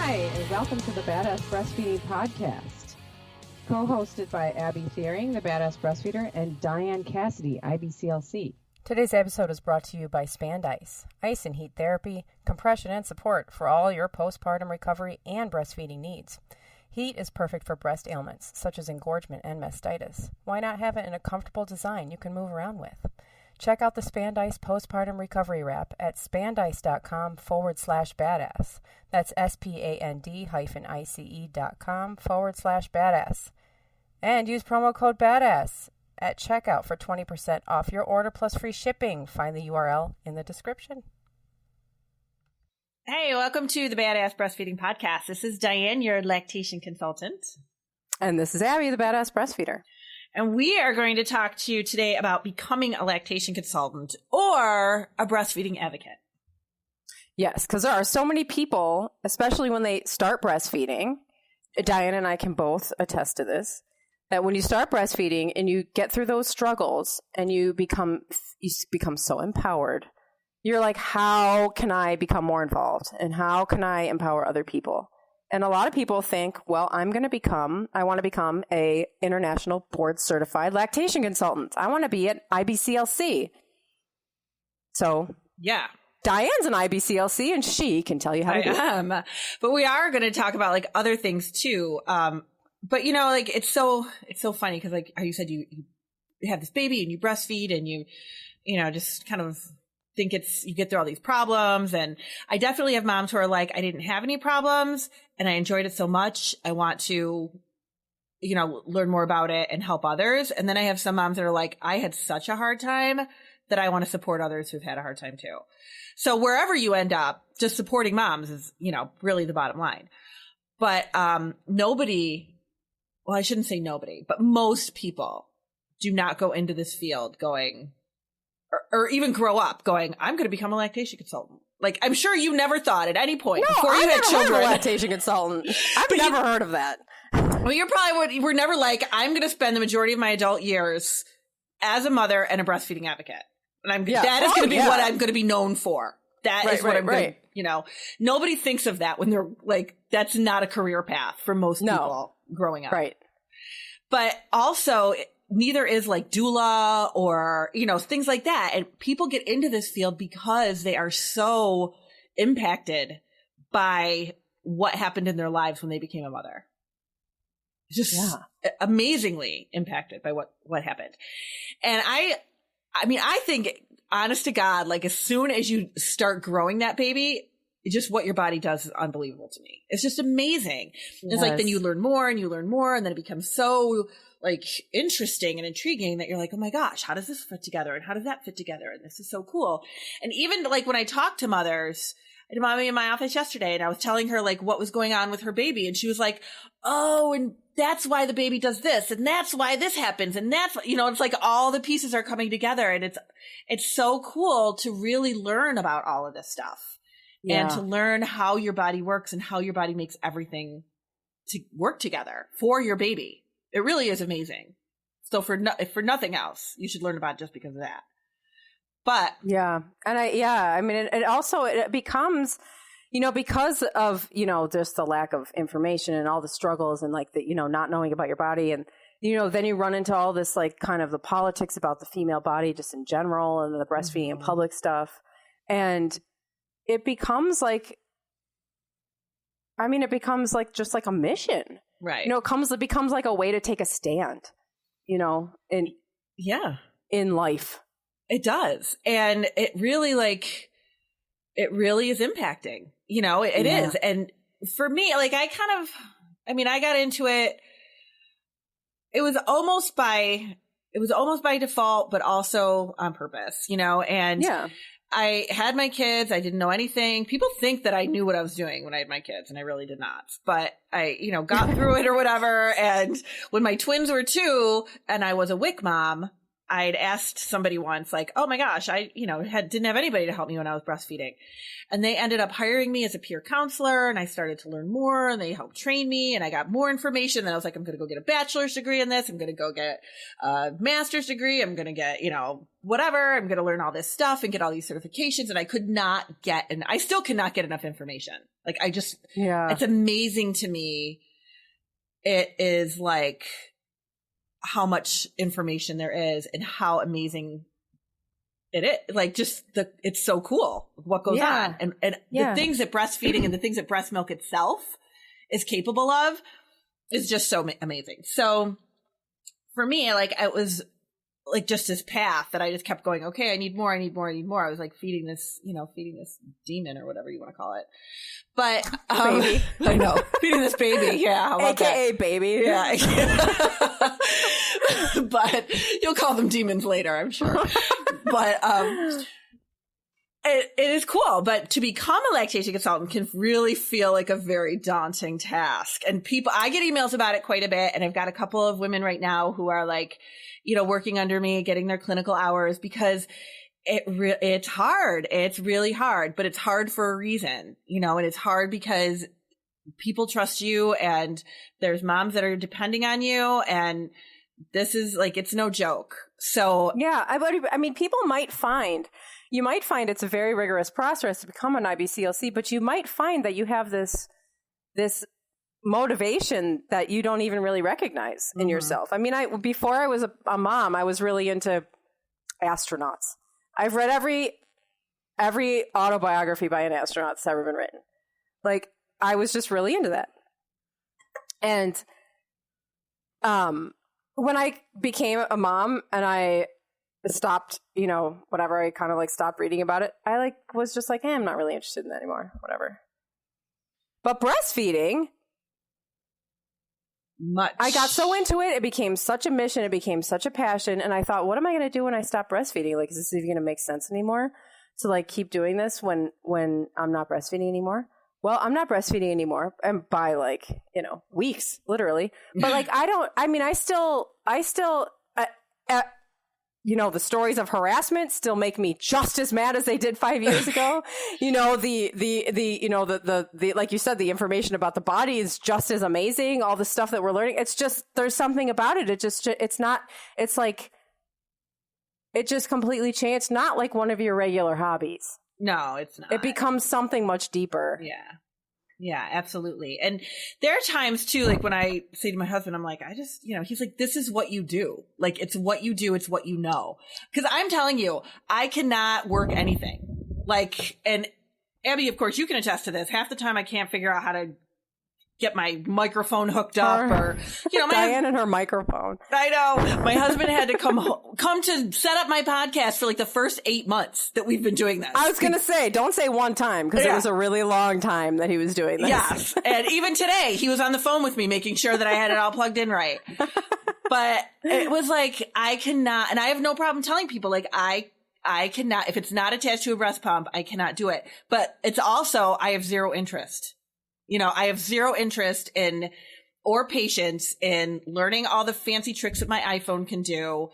Hi, and welcome to the Badass Breastfeeding Podcast, co-hosted by Abby Fearing, the Badass Breastfeeder, and Dianne Cassidy, IBCLC. Today's episode is brought to you by Spodify, ice and heat therapy, compression and support for all your postpartum recovery and breastfeeding needs. Heat is perfect for breast ailments, such as engorgement and mastitis. Why not have it in a comfortable design you can move around with? Check out the Spodify postpartum recovery wrap at spandIce.com/badass. That's SPAND-ICE.com/badass. And use promo code BADASS at checkout for 20% off your order plus free shipping. Find the URL in the description. Hey, welcome to the Badass Breastfeeding Podcast. This is Dianne, your lactation consultant. And this is Abby, the Badass Breastfeeder. And we are going to talk to you today about becoming a lactation consultant or a breastfeeding advocate. Yes, because there are so many people, especially when they start breastfeeding, Dianne and I can both attest to this, that when you start breastfeeding and you get through those struggles and you become so empowered, you're like, how can I become more involved? And how can I empower other people? And a lot of people think, well, I want to become a international board certified lactation consultant. I want to be an IBCLC. So yeah, Dianne's an IBCLC and she can tell you how to do it. But we are going to talk about like other things too. But you know, like it's so funny because like how you said you have this baby and you breastfeed and you know, just kind of think you get through all these problems. And I definitely have moms who are like, I didn't have any problems and I enjoyed it so much. I want to, you know, learn more about it and help others. And then I have some moms that are like, I had such a hard time that I want to support others who've had a hard time too. So wherever you end up, just supporting moms is, you know, really the bottom line. But nobody, well, I shouldn't say nobody, but most people do not go into this field going, or even grow up going, I'm going to become a lactation consultant. Like, I'm sure you never thought at any point before you had children. Heard of a lactation consultant. I've never heard of that. Well, we're never like, I'm going to spend the majority of my adult years as a mother and a breastfeeding advocate. And that is going to be what I'm going to be known for. That is what I'm going to, you know, nobody thinks of that when they're like, that's not a career path for most people growing up. Right. But also, neither is like doula or, you know, things like that. And people get into this field because they are so impacted by what happened in their lives when they became a mother. Just amazingly impacted by what happened. And I mean, I think, honest to God, like as soon as you start growing that baby, just what your body does is unbelievable to me. It's just amazing. Yes. It's like then you learn more and then it becomes so like interesting and intriguing that you're like, oh my gosh, how does this fit together? And how does that fit together? And this is so cool. And even like when I talk to mothers, I had a mommy in my office yesterday and I was telling her like what was going on with her baby. And she was like, oh, and that's why the baby does this. And that's why this happens. And that's, you know, it's like all the pieces are coming together. And it's so cool to really learn about all of this stuff and to learn how your body works and how your body makes everything to work together for your baby. It really is amazing. So for nothing else, you should learn about it just because of that. But I mean, it also becomes, you know, because of, you know, just the lack of information and all the struggles and like the, you know, not knowing about your body. And, you know, then you run into all this like kind of the politics about the female body just in general and the breastfeeding and public stuff. And it becomes like, I mean, it becomes like just like a mission. Right. You know, it becomes like a way to take a stand, you know, in life. It does. And it really is impacting, you know, it is. And for me, like I got into it. It was almost by default, but also on purpose, you know, and I had my kids. I didn't know anything. People think that I knew what I was doing when I had my kids, and I really did not. But I, you know, got through it or whatever. And when my twins were 2 and I was a WIC mom, I'd asked somebody once, like, oh my gosh, I, didn't have anybody to help me when I was breastfeeding. And they ended up hiring me as a peer counselor, and I started to learn more, and they helped train me, and I got more information. Then I was like, I'm going to go get a bachelor's degree in this. I'm going to go get a master's degree. I'm going to get, whatever. I'm going to learn all this stuff and get all these certifications. And I could not get, and I still cannot get enough information. Like it's amazing to me. It is like how much information there is and how amazing it is. Like it's so cool what goes on. And the things that breastfeeding and the things that breast milk itself is capable of is just so amazing. So for me, like, it was like just this path that I just kept going, okay, I need more. I was like feeding this demon or whatever you want to call it. But baby. I know, feeding this baby. Yeah. How about AKA that? baby. Yeah. But you'll call them demons later, I'm sure. But it is cool. But to become a lactation consultant can really feel like a very daunting task. And I get emails about it quite a bit. And I've got a couple of women right now who are like, working under me, getting their clinical hours, because it's hard. It's really hard, but it's hard for a reason, and it's hard because people trust you, and there's moms that are depending on you, and this is like, it's no joke. So yeah, I mean, you might find it's a very rigorous process to become an IBCLC, but you might find that you have this motivation that you don't even really recognize in yourself. I mean, before I was a mom, I was really into astronauts. I've read every autobiography by an astronaut that's ever been written. Like, I was just really into that. And when I became a mom and I stopped, whatever, I kind of like stopped reading about it, I was just like, hey, I'm not really interested in that anymore, whatever. But breastfeeding, I got so into it. It became such a mission. It became such a passion. And I thought, what am I going to do when I stop breastfeeding? Like, is this even going to make sense anymore to like keep doing this when I'm not breastfeeding anymore? Well, I'm not breastfeeding anymore, and by weeks, literally. But like, I still, the stories of harassment still make me just as mad as they did 5 years ago. The like you said, the information about the body is just as amazing. All the stuff that we're learning, it's just, there's something about it. It just completely changed. It's not like one of your regular hobbies. No, it's not. It becomes something much deeper. Yeah. Yeah, absolutely. And there are times too, like when I say to my husband, I'm like, he's like, this is what you do. Like, it's what you do. It's what you know. Cause I'm telling you, I cannot work anything. Like, and Abby, of course, you can attest to this. Half the time I can't figure out how to get my microphone hooked up, or Dianne and her microphone. I know. My husband had to come to set up my podcast for like the first 8 months that we've been doing this. I was going to say, don't say one time, because it was a really long time that he was doing this. Yes. And even today, he was on the phone with me making sure that I had it all plugged in right. But it was like, I cannot, and I have no problem telling people, like, I cannot, if it's not attached to a breast pump, I cannot do it. But it's also, I have zero interest. I have zero interest in, or patience in, learning all the fancy tricks that my iPhone can do,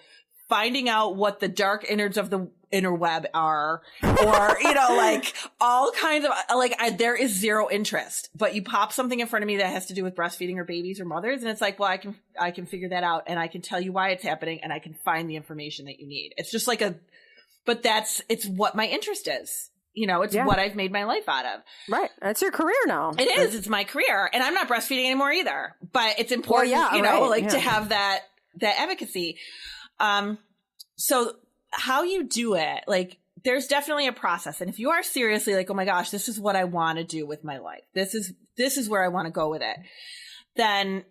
finding out what the dark innards of the interweb are, or, like all kinds of, there is zero interest. But you pop something in front of me that has to do with breastfeeding or babies or mothers, and it's like, well, I can figure that out, and I can tell you why it's happening, and I can find the information that you need. It's just like it's what my interest is. It's what I've made my life out of. Right. That's your career now. It is. It's my career. And I'm not breastfeeding anymore either. But it's important, to have that advocacy. So how you do it, like, there's definitely a process. And if you are seriously like, oh my gosh, this is what I want to do with my life, this is where I want to go with it, then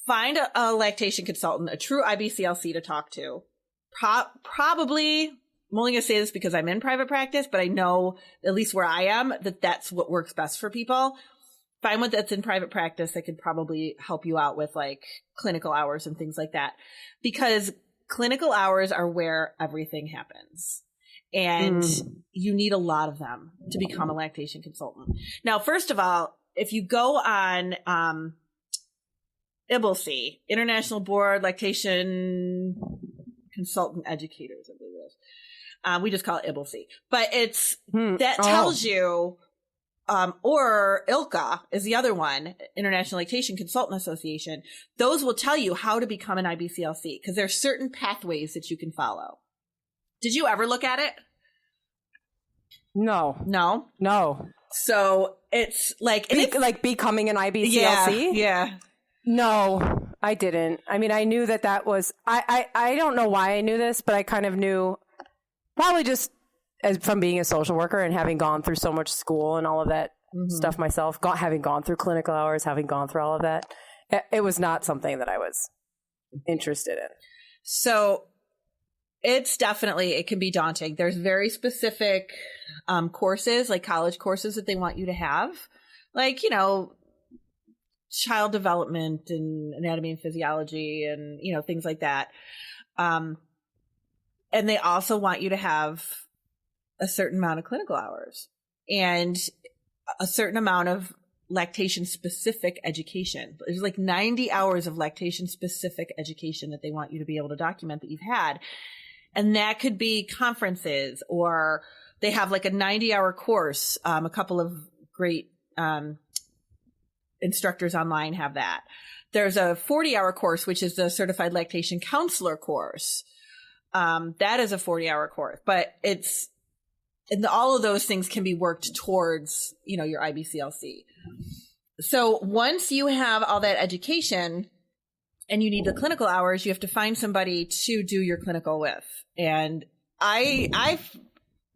find a lactation consultant, a true IBCLC to talk to. Probably, I'm only going to say this because I'm in private practice, but I know, at least where I am, that's what works best for people. Find one that's in private practice that could probably help you out with like clinical hours and things like that. Because clinical hours are where everything happens. And you need a lot of them to become a lactation consultant. Now, first of all, if you go on IBCLC, International Board Lactation Consultant Educators, I believe it is. We just call it IBCLC. But that tells you, or ILCA is the other one, International Lactation Consultant Association. Those will tell you how to become an IBCLC because there are certain pathways that you can follow. Did you ever look at it? No. So it's like, like becoming an IBCLC? Yeah. No, I didn't. I mean, I knew that was, I don't know why I knew this, but I kind of knew probably just from being a social worker and having gone through so much school and all of that stuff myself, having gone through clinical hours, having gone through all of that. It was not something that I was interested in. So it's definitely, it can be daunting. There's very specific courses, like college courses that they want you to have, like, child development and anatomy and physiology and, things like that. And they also want you to have a certain amount of clinical hours and a certain amount of lactation specific education. There's like 90 hours of lactation specific education that they want you to be able to document that you've had. And that could be conferences, or they have like a 90-hour course. A couple of great instructors online have that. There's a 40-hour course, which is the Certified Lactation Counselor course. That is a 40-hour course, but all of those things can be worked towards, your IBCLC. So once you have all that education and you need the clinical hours, you have to find somebody to do your clinical with. And I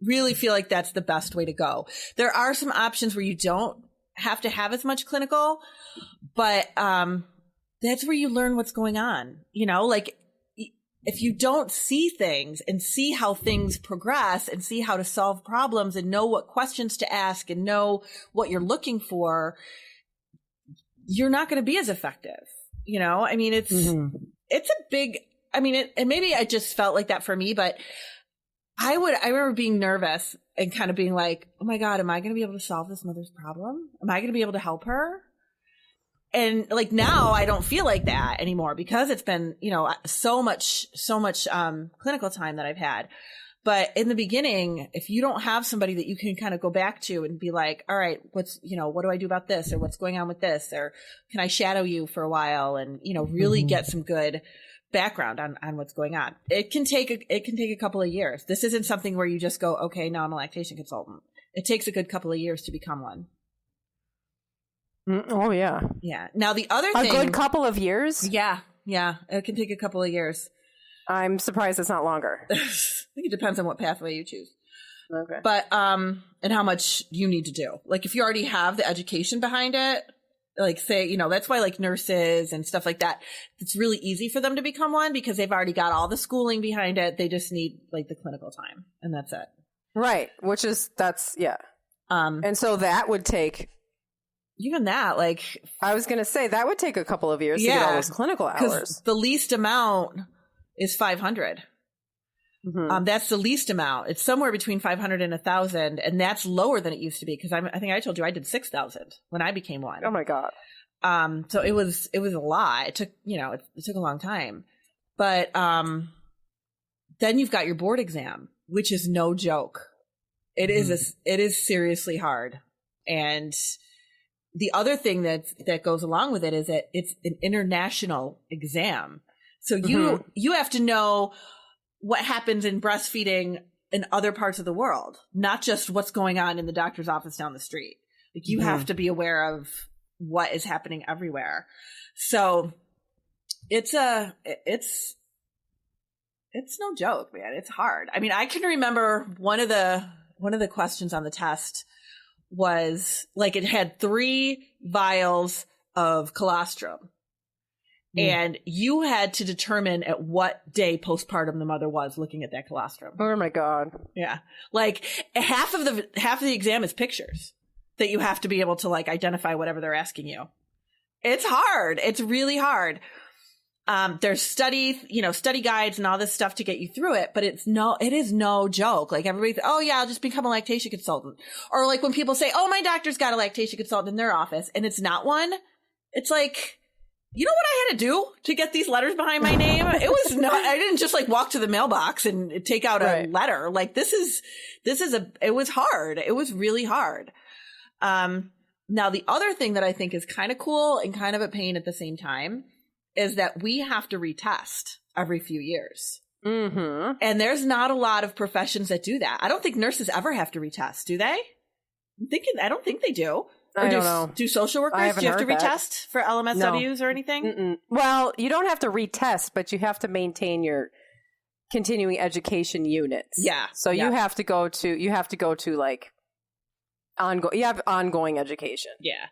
really feel like that's the best way to go. There are some options where you don't have to have as much clinical, but that's where you learn what's going on. Like if you don't see things and see how things progress and see how to solve problems and know what questions to ask and know what you're looking for, you're not going to be as effective. I mean, it's a big, and maybe I just felt like that for me, but I remember being nervous and kind of being like, oh my God, am I going to be able to solve this mother's problem? Am I going to be able to help her? And like now I don't feel like that anymore because it's been, so much clinical time that I've had. But in the beginning, if you don't have somebody that you can kind of go back to and be like, all right, what do I do about this? Or what's going on with this? Or can I shadow you for a while and, really get some good background on what's going on? It can take a couple of years. This isn't something where you just go, okay, now I'm a lactation consultant. It takes a good couple of years to become one. Oh yeah. Yeah. Now the other thing. A good couple of years? Yeah. Yeah. It can take a couple of years. I'm surprised it's not longer. I think it depends on what pathway you choose. Okay. But, and how much you need to do. Like if you already have the education behind it, like say, that's why like nurses and stuff like that, it's really easy for them to become one because they've already got all the schooling behind it. They just need like the clinical time and that's it. Right. Yeah. And so that would take. Even that, like. I was going to say that would take a couple of years to get all those clinical hours. The least amount is 500. That's the least amount. It's somewhere between 500 and 1,000, and that's lower than it used to be because I think I told you I did 6,000 when I became one. Oh my God! So it was a lot. It took it took a long time, but then you've got your board exam, which is no joke. It is seriously hard, and the other thing that goes along with it is that it's an international exam. So you have to know what happens in breastfeeding in other parts of the world, not just what's going on in the doctor's office down the street. Like you have to be aware of what is happening everywhere. So it's no joke, man. It's hard. I mean, I can remember one of the questions on the test was like it had 3 vials of colostrum. And you had to determine at what day postpartum the mother was looking at that colostrum. Oh my God. Yeah. Like half of the exam is pictures that you have to be able to like identify whatever they're asking you. It's hard. It's really hard. There's study guides and all this stuff to get you through it, but it is no joke. Like everybody, oh yeah, I'll just become a lactation consultant. Or like when people say, oh, my doctor's got a lactation consultant in their office and it's not one. It's like, you know what I had to do to get these letters behind my name? It was not, I didn't just like walk to the mailbox and take out a letter. Like it was hard. It was really hard. Now the other thing that I think is kind of cool and kind of a pain at the same time is that we have to retest every few years. Mm-hmm. And there's not a lot of professions that do that. I don't think nurses ever have to retest, do they? I don't think they do. Or I don't know. Do social workers, do you have to retest for LMSWs or anything? Mm-mm. Well, you don't have to retest, but you have to maintain your continuing education units. Yeah. So you have to go to like you have ongoing education. Yeah.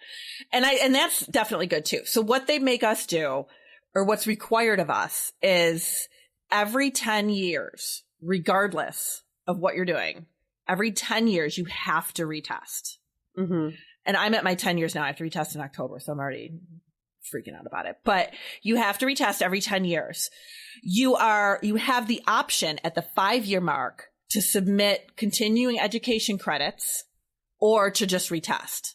And that's definitely good too. So what they make us do, or what's required of us, is every 10 years, regardless of what you're doing, every 10 years, you have to retest. Mm-hmm. And I'm at my 10 years now. I have to retest in October, so I'm already freaking out about it. But you have to retest every 10 years. You have the option at the 5-year mark to submit continuing education credits or to just retest.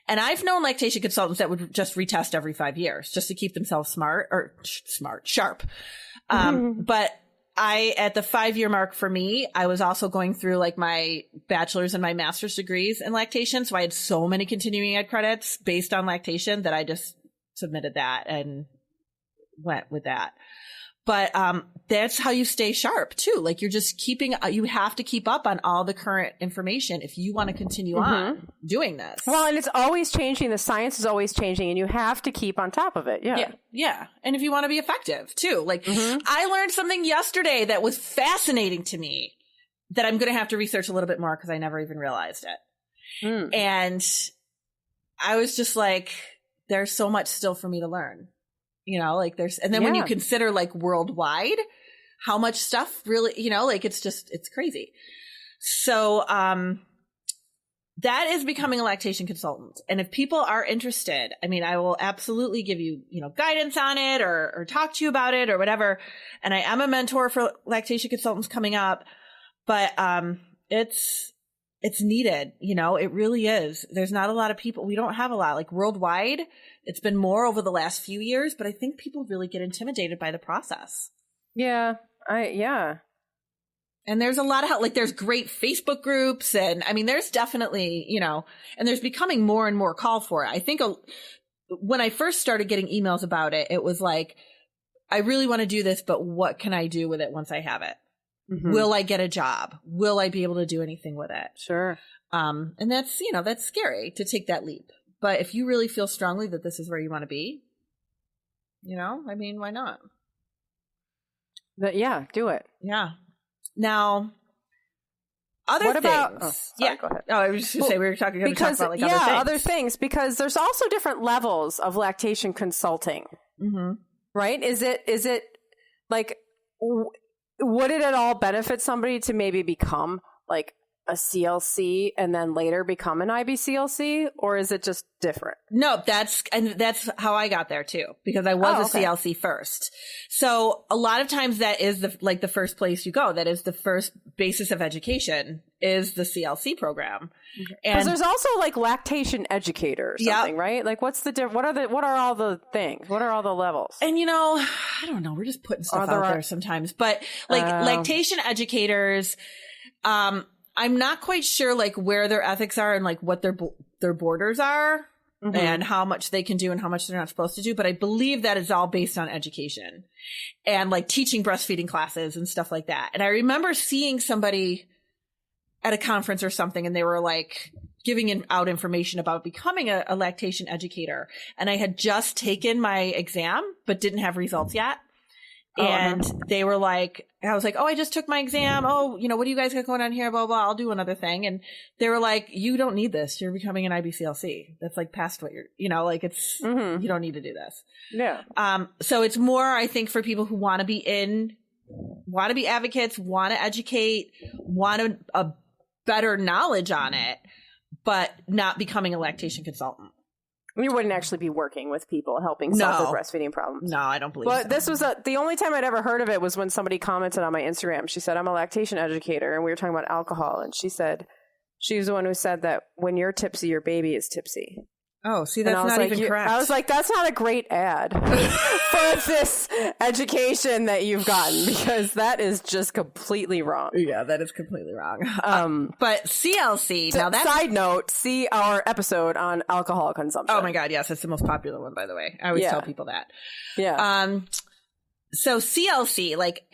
And I've known lactation consultants that would just retest every 5 years just to keep themselves sharp. But at the 5-year mark for me, I was also going through like my bachelor's and my master's degrees in lactation. So I had so many continuing ed credits based on lactation that I just submitted that and went with that. But that's how you stay sharp too. Like you have to keep up on all the current information if you want to continue on doing this. Well, and it's always changing. The science is always changing and you have to keep on top of it. Yeah. Yeah. And if you want to be effective too, like I learned something yesterday that was fascinating to me that I'm going to have to research a little bit more because I never even realized it. And I was just like, there's so much still for me to learn. You know, like and then when you consider like worldwide, how much stuff really, you know, like it's crazy. So, that is becoming a lactation consultant. And if people are interested, I mean, I will absolutely give you, guidance on it or talk to you about it or whatever. And I am a mentor for lactation consultants coming up, but, it's needed, it really is. There's not a lot of people. We don't have a lot, like worldwide. It's been more over the last few years, but I think people really get intimidated by the process. Yeah. And there's a lot of like, there's great Facebook groups. And I mean, there's definitely, and there's becoming more and more call for it. I think when I first started getting emails about it, it was like, I really want to do this, but what can I do with it once I have it? Mm-hmm. Will I get a job? Will I be able to do anything with it? Sure. And that's, that's scary to take that leap. But if you really feel strongly that this is where you want to be, I mean, why not? But yeah, do it. Yeah. Now, other things. Go ahead. Oh, I was just going to say, we were talking about like other things. Other things, because there's also different levels of lactation consulting. Mm-hmm. Right? Is it like, would it at all benefit somebody to maybe become like a CLC and then later become an IBCLC, or is it just different? No, that's how I got there too, because I was a CLC first. So a lot of times that is the first place you go. That is the first basis of education is the CLC program. Because there's also like lactation educator or something, right? Like what's the what are all the things? What are all the levels? And I don't know. We're just putting stuff out there sometimes, but like lactation educators, I'm not quite sure like where their ethics are and like what their borders are and how much they can do and how much they're not supposed to do. But I believe that is all based on education and like teaching breastfeeding classes and stuff like that. And I remember seeing somebody at a conference or something, and they were like giving out information about becoming a lactation educator. And I had just taken my exam, but didn't have results yet. And they were like, I was like, I just took my exam. What do you guys got going on here? Blah, blah, I'll do another thing. And they were like, you don't need this. You're becoming an IBCLC. That's like past what you're, like it's, you don't need to do this. Yeah. So it's more, I think, for people who want to be advocates, want to educate, want a better knowledge on it, but not becoming a lactation consultant. You wouldn't actually be working with people helping solve their breastfeeding problems. No, I don't believe so. But this was the only time I'd ever heard of it was when somebody commented on my Instagram. She said, I'm a lactation educator, and we were talking about alcohol. And she said, she was the one who said that when you're tipsy, your baby is tipsy. Oh, see, that's not even correct. I was like, that's not a great ad for this education that you've gotten, because that is just completely wrong. Yeah, that is completely wrong. But CLC, now that's... Side note, see our episode on alcohol consumption. Oh my God, yes, it's the most popular one, by the way. I always tell people that. Yeah. So CLC, like,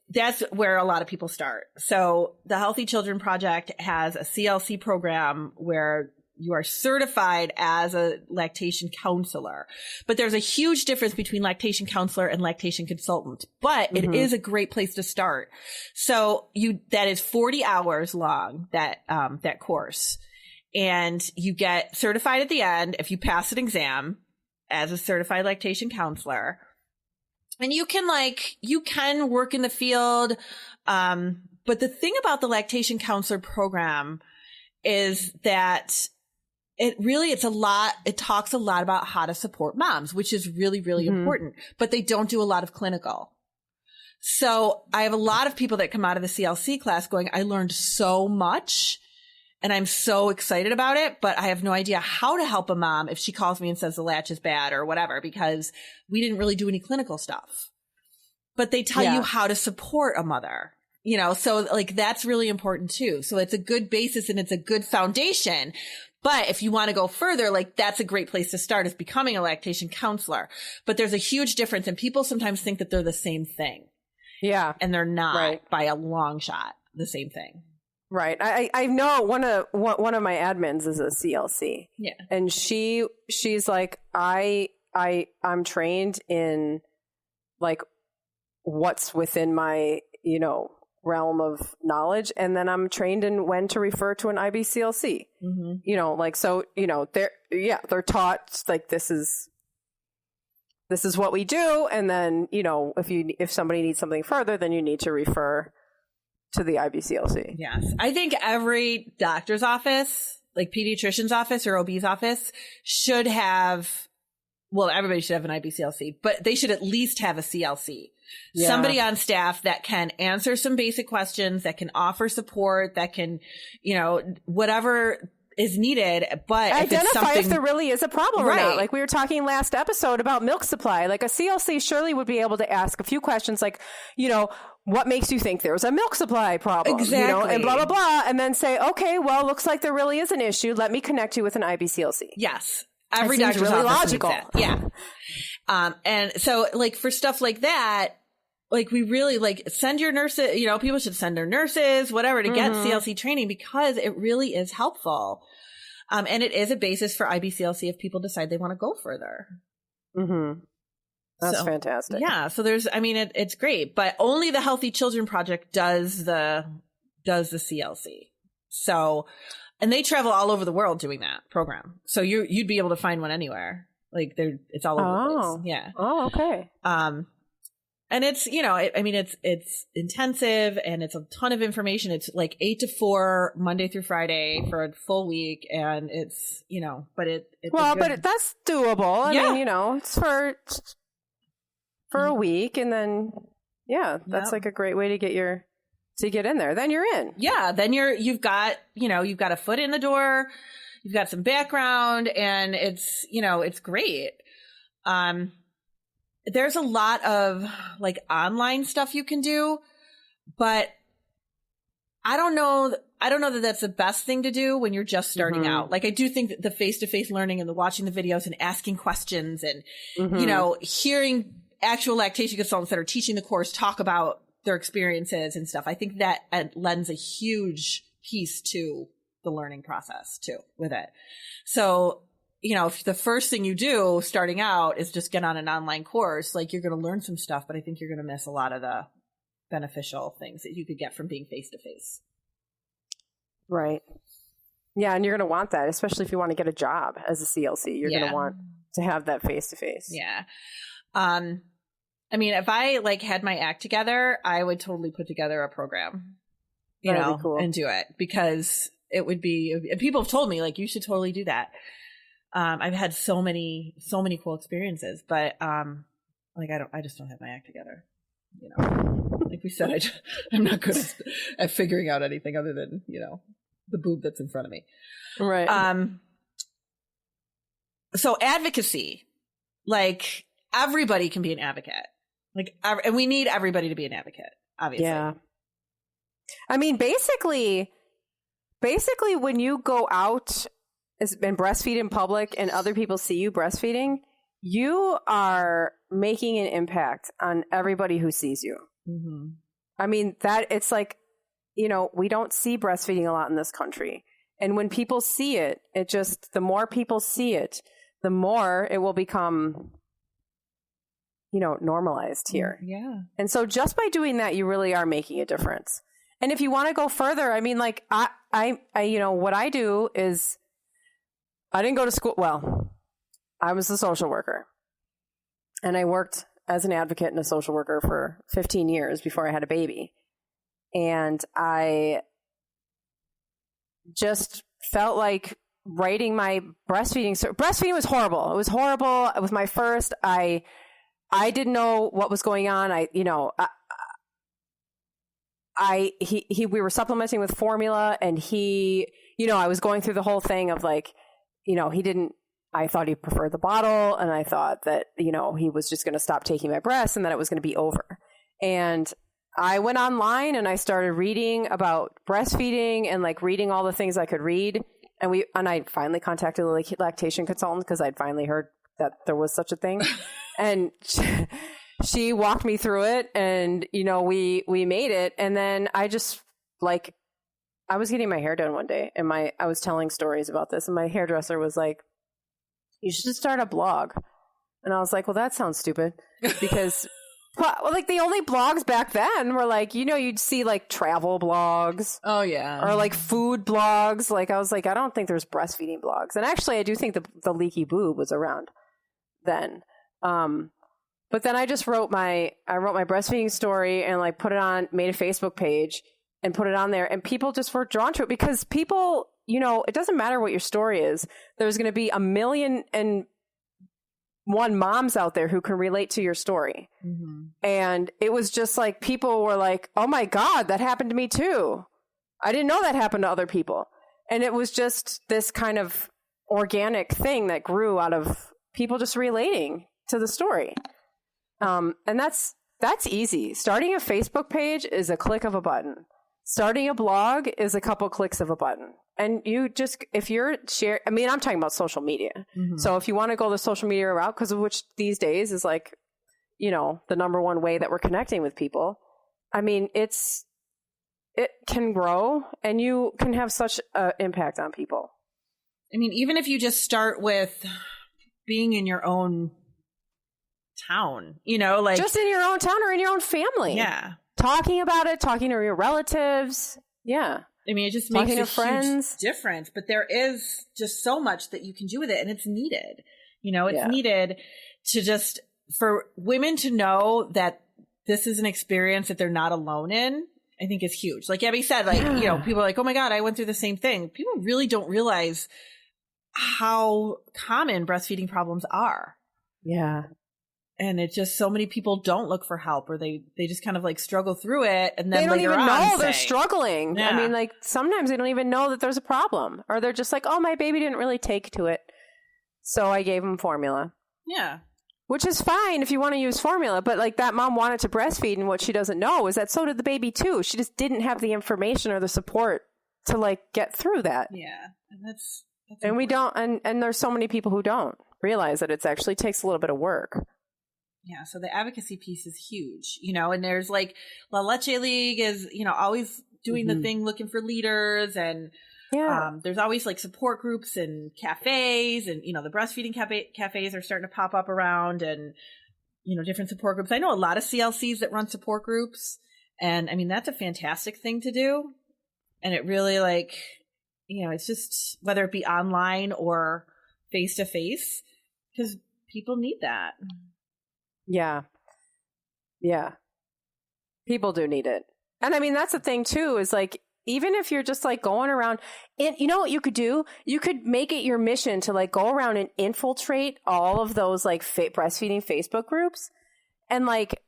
that's where a lot of people start. So the Healthy Children Project has a CLC program where you are certified as a lactation counselor, but there's a huge difference between lactation counselor and lactation consultant, but it is a great place to start. So that is 40 hours long, that course, and you get certified at the end if you pass an exam as a certified lactation counselor. And you can work in the field. But the thing about the lactation counselor program is that it talks a lot about how to support moms, which is really, really important, but they don't do a lot of clinical. So I have a lot of people that come out of the CLC class going, I learned so much and I'm so excited about it, but I have no idea how to help a mom if she calls me and says the latch is bad or whatever, because we didn't really do any clinical stuff. But they tell you how to support a mother, so like that's really important too. So it's a good basis and it's a good foundation. But if you want to go further, like that's a great place to start, is becoming a lactation counselor. But there's a huge difference, and people sometimes think that they're the same thing. Yeah. And they're not by a long shot the same thing. Right. I know one of my admins is a CLC. Yeah. And she's like, I'm trained in like what's within my, realm of knowledge, and then I'm trained in when to refer to an IBCLC. They're taught like this is what we do, and then if somebody needs something further, then you need to refer to the IBCLC. Yes, I think every doctor's office, like pediatrician's office or OB's office, should have. Well, everybody should have an IBCLC, but they should at least have a CLC. Yeah. Somebody on staff that can answer some basic questions, that can offer support, that can, whatever is needed. But identify if there really is a problem or not. Like we were talking last episode about milk supply. Like a CLC surely would be able to ask a few questions like, what makes you think there's a milk supply problem? Exactly. And blah, blah, blah. And then say, okay, well, looks like there really is an issue. Let me connect you with an IBCLC. Yes. Every doctor's really logical. Yeah. And so like for stuff like that, like we really send your nurses, people should send their nurses, whatever, to get CLC training, because it really is helpful. And it is a basis for IBCLC if people decide they want to go further. Mm-hmm. That's fantastic. Yeah. So it's great, but only the Healthy Children Project does the CLC. So, and they travel all over the world doing that program. So you'd be able to find one anywhere. Like it's all over the place. Yeah. Oh, okay. And it's, it's intensive and it's a ton of information. It's like 8 to 4 Monday through Friday for a full week. And it's, but that's doable. I mean, it's for a week, and then, that's like a great way to get in there. Then you're in. Yeah. Then you've got a foot in the door, you've got some background, and it's, it's great. There's a lot of like online stuff you can do, but I don't know that that's the best thing to do when you're just starting out. Like I do think that the face-to-face learning and the watching the videos and asking questions and, hearing actual lactation consultants that are teaching the course talk about their experiences and stuff, I think that lends a huge piece to the learning process too with it. So, if the first thing you do starting out is just get on an online course, like you're going to learn some stuff, but I think you're going to miss a lot of the beneficial things that you could get from being face to face. Right. Yeah. And you're going to want that, especially if you want to get a job as a CLC, you're going to want to have that face to face. Yeah. If I had my act together, I would totally put together a program, cool. and do it, because it would be, people have told me you should totally do that. I've had so many cool experiences, but, I just don't have my act together. Like we said, I'm not good at figuring out anything other than, the boob that's in front of me. Right. so advocacy, like everybody can be an advocate. Like, and we need everybody to be an advocate, obviously. Yeah. I mean, basically when you go out and breastfeed in public and other people see you breastfeeding, you are making an impact on everybody who sees you. Mm-hmm. I mean, that it's like, you know, we don't see breastfeeding a lot in this country. And when people see it, the more people see it, the more it will become, you know, normalized here. Yeah. And so just by doing that, you really are making a difference. And if you want to go further, I mean, like I you know, what I do is I didn't go to school. Well, I was a social worker and I worked as an advocate and a social worker for 15 years before I had a baby. And I just felt like writing my breastfeeding. So breastfeeding was horrible. It was horrible. It was my first. I didn't know what was going on. We were supplementing with formula, and he, you know, I was going through the whole thing of like, you know, I thought he preferred the bottle, and I thought that, you know, he was just going to stop taking my breasts and that it was going to be over. And I went online and I started reading about breastfeeding and like reading all the things I could read. And I finally contacted a lactation consultant because I'd finally heard that there was such a thing. And she walked me through it, and, you know, we made it. And then I just like, I was getting my hair done one day, and I was telling stories about this, and my hairdresser was like, you should start a blog. And I was like, well, that sounds stupid, because like the only blogs back then were like, you know, you'd see like travel blogs. Oh yeah. Or like food blogs. Like I was like, I don't think there's breastfeeding blogs. And actually I do think the leaky boob was around then. But then I just wrote my breastfeeding story and like made a Facebook page and put it on there, and people just were drawn to it because people, you know, it doesn't matter what your story is. There's going to be 1,000,001 moms out there who can relate to your story. Mm-hmm. And it was just like, people were like, oh my God, that happened to me too. I didn't know that happened to other people. And it was just this kind of organic thing that grew out of people just relating to the story. And that's easy. Starting a Facebook page is a click of a button. Starting a blog is a couple clicks of a button. And you just, if you're I mean, I'm talking about social media. Mm-hmm. So if you want to go the social media route, because of which these days is like, you know, the number one way that we're connecting with people. I mean, it can grow, and you can have such an impact on people. I mean, even if you just start with being in your own town, you know, like just in your own town or in your own family. Yeah. Talking about it, talking to your relatives. Yeah. I mean, it just talking makes to a friends. huge difference, but there is just so much that you can do with it, and it's needed. You know, it's needed to just for women to know that this is an experience that they're not alone in. I think is huge. Like Abby said, like, you know, people are like, oh my God, I went through the same thing. People really don't realize how common breastfeeding problems are. Yeah. And it's just so many people don't look for help, or they just kind of like struggle through it, and then they don't even know they're say, struggling. Yeah. I mean, like sometimes they don't even know that there's a problem, or they're just like, oh, my baby didn't really take to it, so I gave him formula. Yeah. Which is fine if you want to use formula, but like that mom wanted to breastfeed, and what she doesn't know is that so did the baby too. She just didn't have the information or the support to like get through that. Yeah. And that's and we don't, and there's so many people who don't realize that it actually takes a little bit of work. Yeah, so the advocacy piece is huge, you know, and there's like La Leche League is, you know, always doing the thing, looking for leaders, and there's always like support groups and cafes, and, you know, the breastfeeding cafes are starting to pop up around, and, you know, different support groups. I know a lot of CLCs that run support groups, and I mean, that's a fantastic thing to do. And it really, like, you know, it's just whether it be online or face to face, because people need that. Yeah. Yeah. People do need it. And I mean, that's the thing too, is like, even if you're just like going around, and you know what you could do? You could make it your mission to like go around and infiltrate all of those like breastfeeding Facebook groups and like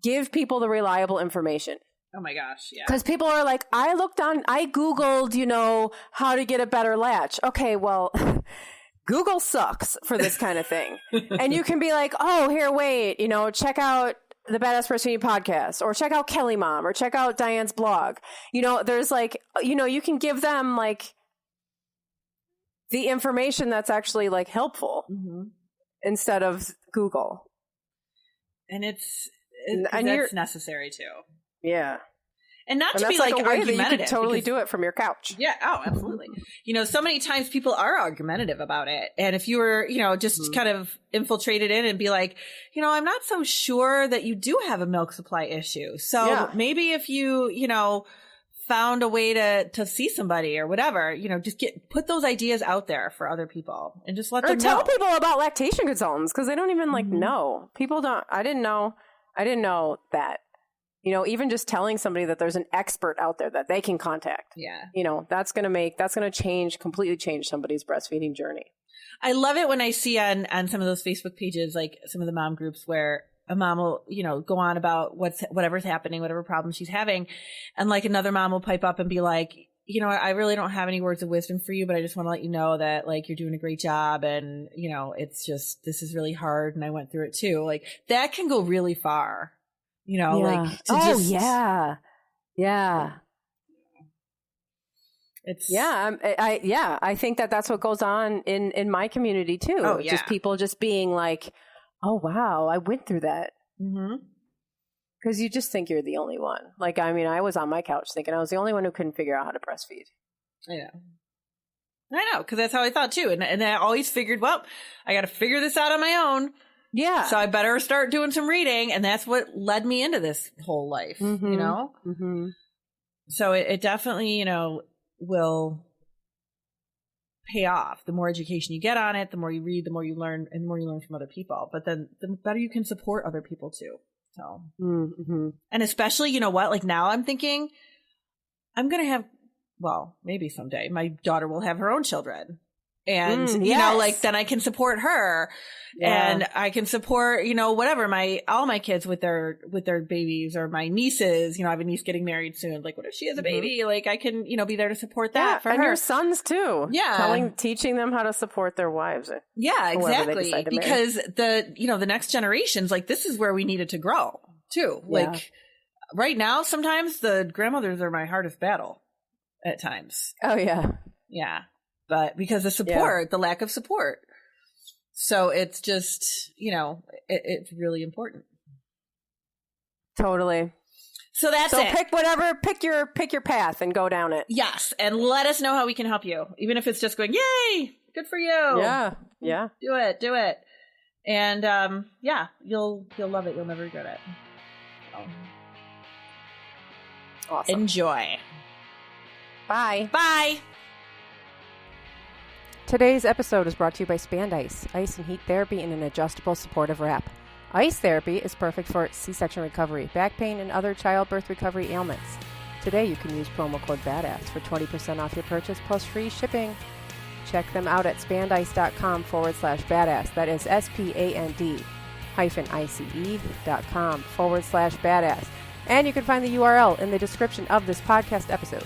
give people the reliable information. Oh my gosh. Yeah. Because people are like, I Googled, you know, how to get a better latch. Okay, well, Google sucks for this kind of thing. And you can be like, oh, here, wait, check out the Badass Breastfeeding podcast, or check out Kelly Mom, or check out Diane's blog. There's like, you can give them like the information that's actually like helpful instead of Google. And that's necessary too. Yeah. And not to be like argumentative. You could totally do it from your couch. Yeah. Oh, absolutely. So many times people are argumentative about it. And if you were, just kind of infiltrated in and be like, I'm not so sure that you do have a milk supply issue. So maybe if you, found a way to see somebody or whatever, just put those ideas out there for other people and just let them know. Or tell people about lactation consultants, because they don't even know. People don't. I didn't know that. Even just telling somebody that there's an expert out there that they can contact. Yeah. That's going to completely change somebody's breastfeeding journey. I love it when I see on some of those Facebook pages, like some of the mom groups where a mom will, go on about whatever's happening, whatever problem she's having. And like another mom will pipe up and be like, I really don't have any words of wisdom for you, but I just want to let you know that like you're doing a great job. And, it's just, this is really hard. And I went through it too. Like that can go really far. Like yeah. It's I think that's what goes on in my community too. Oh, yeah. Just people just being like, oh wow, I went through that. Because you just think you're the only one. Like, I mean, I was on my couch thinking I was the only one who couldn't figure out how to breastfeed. I know, because that's how I thought too. And I always figured, well, I got to figure this out on my own. Yeah. So I better start doing some reading. And that's what led me into this whole life, So it definitely, will pay off. The more education you get on it, the more you read, the more you learn, and the more you learn from other people. But then the better you can support other people too. So, and especially, like now I'm thinking I'm going to have, well, maybe someday my daughter will have her own children. And, like then I can support her and I can support, whatever all my kids with their babies, or my nieces, I have a niece getting married soon. Like what if she has a baby? Like I can, be there to support that for her. And your sons too. Yeah. Teaching them how to support their wives. Yeah, exactly. Because the next generations, like this is where we needed to grow too. Like right now, sometimes the grandmothers are my hardest battle at times. Oh yeah. Yeah. But because of support, the lack of support. So it's just, it's really important. Totally. So that's it. Pick your path and go down it. Yes. And let us know how we can help you. Even if it's just going, yay, good for you. Yeah. Yeah. Do it. And you'll love it. You'll never regret it. So. Awesome. Enjoy. Bye. Bye. Today's episode is brought to you by Spandice, ice and heat therapy in an adjustable supportive wrap. Ice therapy is perfect for C-section recovery, back pain, and other childbirth recovery ailments. Today you can use promo code BADASS for 20% off your purchase plus free shipping. Check them out at spandice.com/badass. That is SPAND-ICE.com/badass. And you can find the URL in the description of this podcast episode.